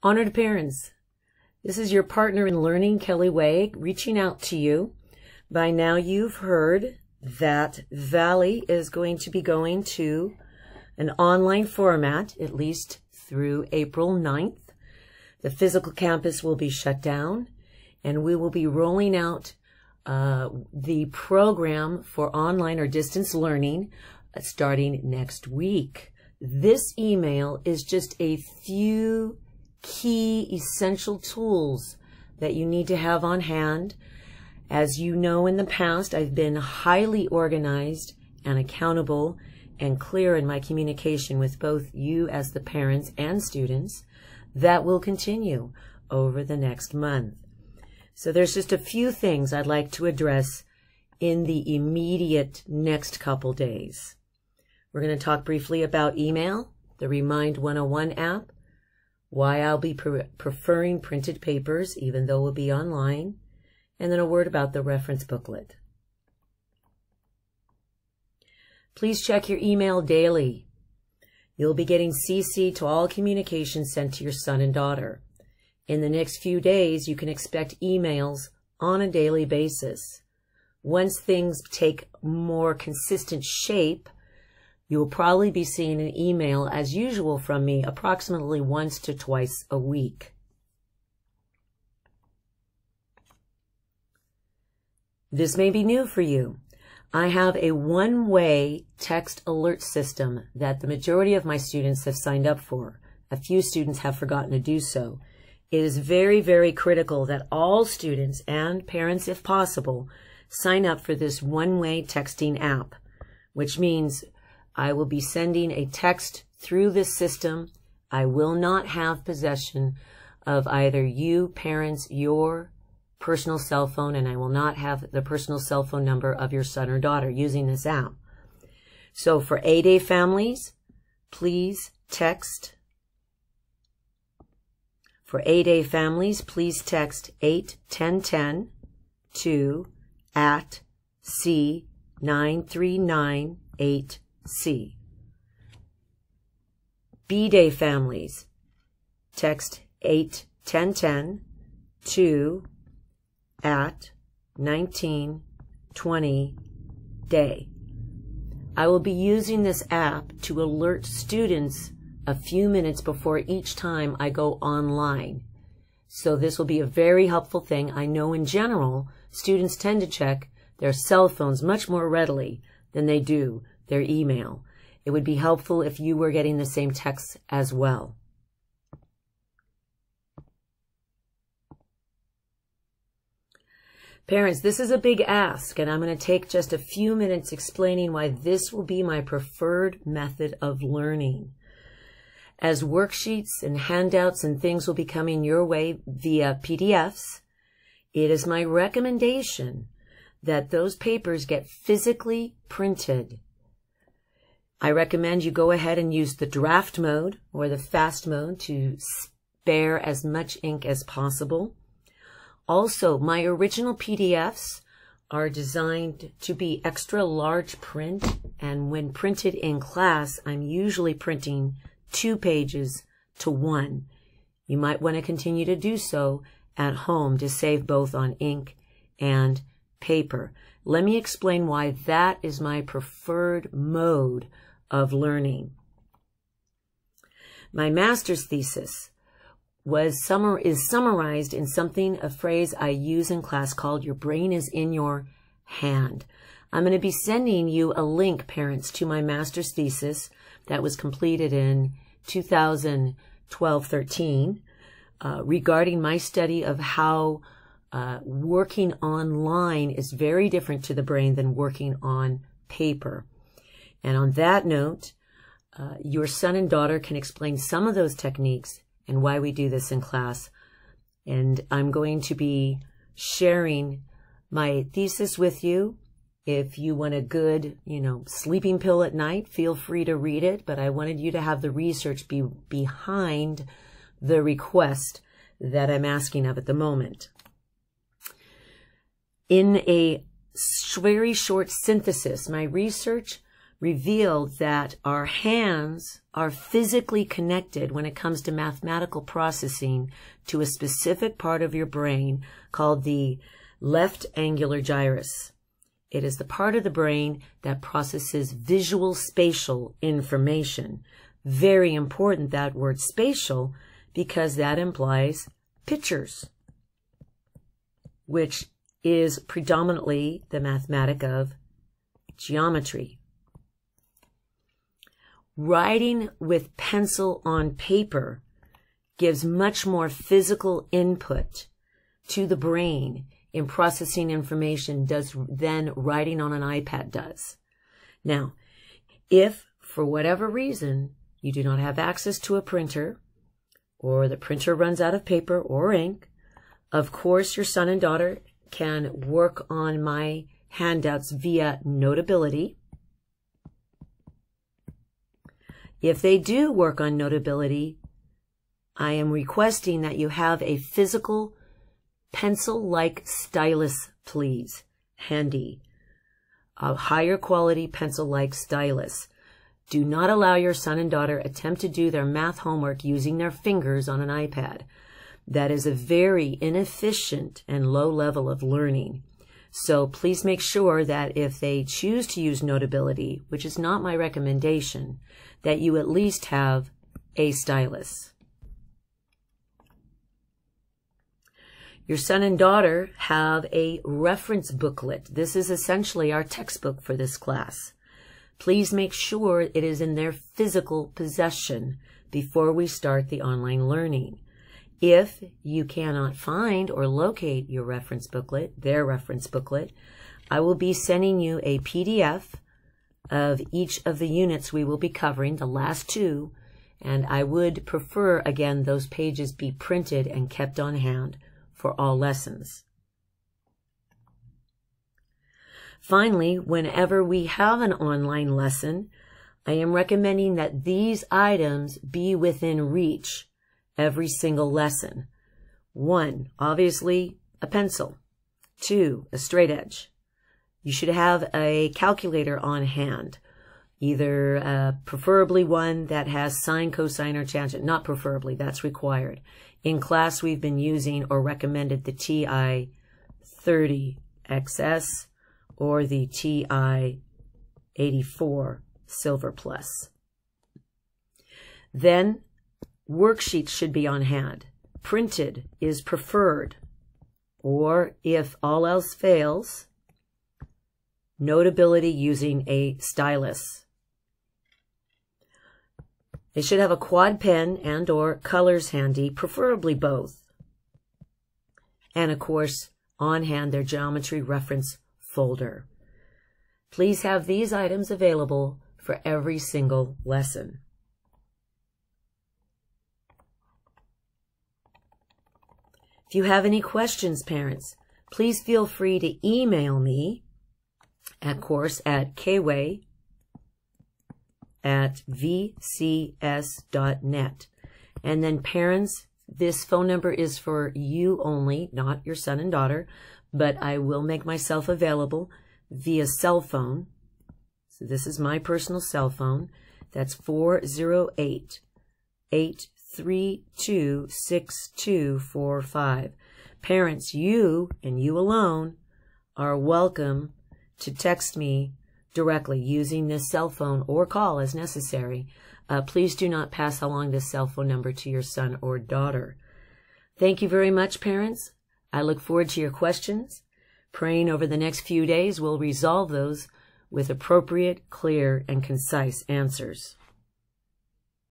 Honored parents, this is your partner in learning, Kelly Way, reaching out to you. By now you've heard that Valley is going to be going to an online format, at least through April 9th. The physical campus will be shut down, and we will be rolling out the program for online or distance learning starting next week. This email is just a few key essential tools that you need to have on hand. As you know, in the past, I've been highly organized and accountable and clear in my communication with both you as the parents and students. That will continue over the next month. So there's just a few things I'd like to address in the immediate next couple days. We're going to talk briefly about email, the Remind 101 app, why I'll be preferring printed papers even though we'll be online, and then a word about the reference booklet. Please check your email daily. You'll be getting CC to all communications sent to your son and daughter. In the next few days, you can expect emails on a daily basis. Once things take more consistent shape, you will probably be seeing an email as usual from me approximately once to twice a week. This may be new for you. I have a one-way text alert system that the majority of my students have signed up for. A few students have forgotten to do so. It is very, very critical that all students and parents, if possible, sign up for this one-way texting app, which means I will be sending a text through this system. I will not have possession of either you, parents, your personal cell phone, and I will not have the personal cell phone number of your son or daughter using this app. So for A-Day families, please text. For A-Day families, please text 81010 to @C9398C. B-Day families, text 81010 to @1920day. I will be using this app to alert students a few minutes before each time I go online. So this will be a very helpful thing. I know in general, students tend to check their cell phones much more readily than they do their email. It would be helpful if you were getting the same texts as well. Parents, this is a big ask, and I'm going to take just a few minutes explaining why this will be my preferred method of learning. As worksheets and handouts and things will be coming your way via PDFs, it is my recommendation that those papers get physically printed. I recommend you go ahead and use the draft mode or the fast mode to spare as much ink as possible. Also, my original PDFs are designed to be extra large print, and when printed in class, I'm usually printing 2 pages to 1. You might want to continue to do so at home to save both on ink and paper. Let me explain why that is my preferred mode of learning. My master's thesis is summarized in a phrase I use in class called "Your brain is in your hand." I'm going to be sending you a link, parents, to my master's thesis that was completed in 2012-13 regarding my study of how working online is very different to the brain than working on paper. And on that note, your son and daughter can explain some of those techniques and why we do this in class. And I'm going to be sharing my thesis with you. If you want a good, sleeping pill at night, feel free to read it. But I wanted you to have the research be behind the request that I'm asking of at the moment. In a very short synthesis, my research revealed that our hands are physically connected when it comes to mathematical processing to a specific part of your brain called the left angular gyrus. It is the part of the brain that processes visual spatial information. Very important, that word spatial, because that implies pictures, which is predominantly the mathematic of geometry. Writing with pencil on paper gives much more physical input to the brain in processing information than writing on an iPad does. Now, if for whatever reason you do not have access to a printer, or the printer runs out of paper or ink, of course your son and daughter can work on my handouts via Notability. If they do work on Notability, I am requesting that you have a physical pencil-like stylus, please, handy. A higher quality pencil-like stylus. Do not allow your son and daughter attempt to do their math homework using their fingers on an iPad. That is a very inefficient and low level of learning. So please make sure that if they choose to use Notability, which is not my recommendation, that you at least have a stylus. Your son and daughter have a reference booklet. This is essentially our textbook for this class. Please make sure it is in their physical possession before we start the online learning. If you cannot find or locate your reference booklet, their reference booklet, I will be sending you a PDF of each of the units we will be covering, the last two, and I would prefer, again, those pages be printed and kept on hand for all lessons. Finally, whenever we have an online lesson, I am recommending that these items be within reach every single lesson. 1, obviously, a pencil. 2, a straight edge. You should have a calculator on hand, either preferably one that has sine, cosine, or tangent. Not preferably, that's required. In class, we've been using or recommended the TI 30XS or the TI 84 Silver Plus. Then, worksheets should be on hand. Printed is preferred. Or, if all else fails, Notability using a stylus. They should have a quad pen and or colors handy, preferably both. And of course, on hand their geometry reference folder. Please have these items available for every single lesson. If you have any questions, parents, please feel free to email me at course@vcs.net. And then parents, this phone number is for you only, not your son and daughter, but I will make myself available via cell phone. So this is my personal cell phone. That's 408-832-6245. Parents, you and you alone are welcome to text me directly using this cell phone or call as necessary. Please do not pass along this cell phone number to your son or daughter. Thank you very much, parents. I look forward to your questions. Praying over the next few days we'll resolve those with appropriate, clear, and concise answers.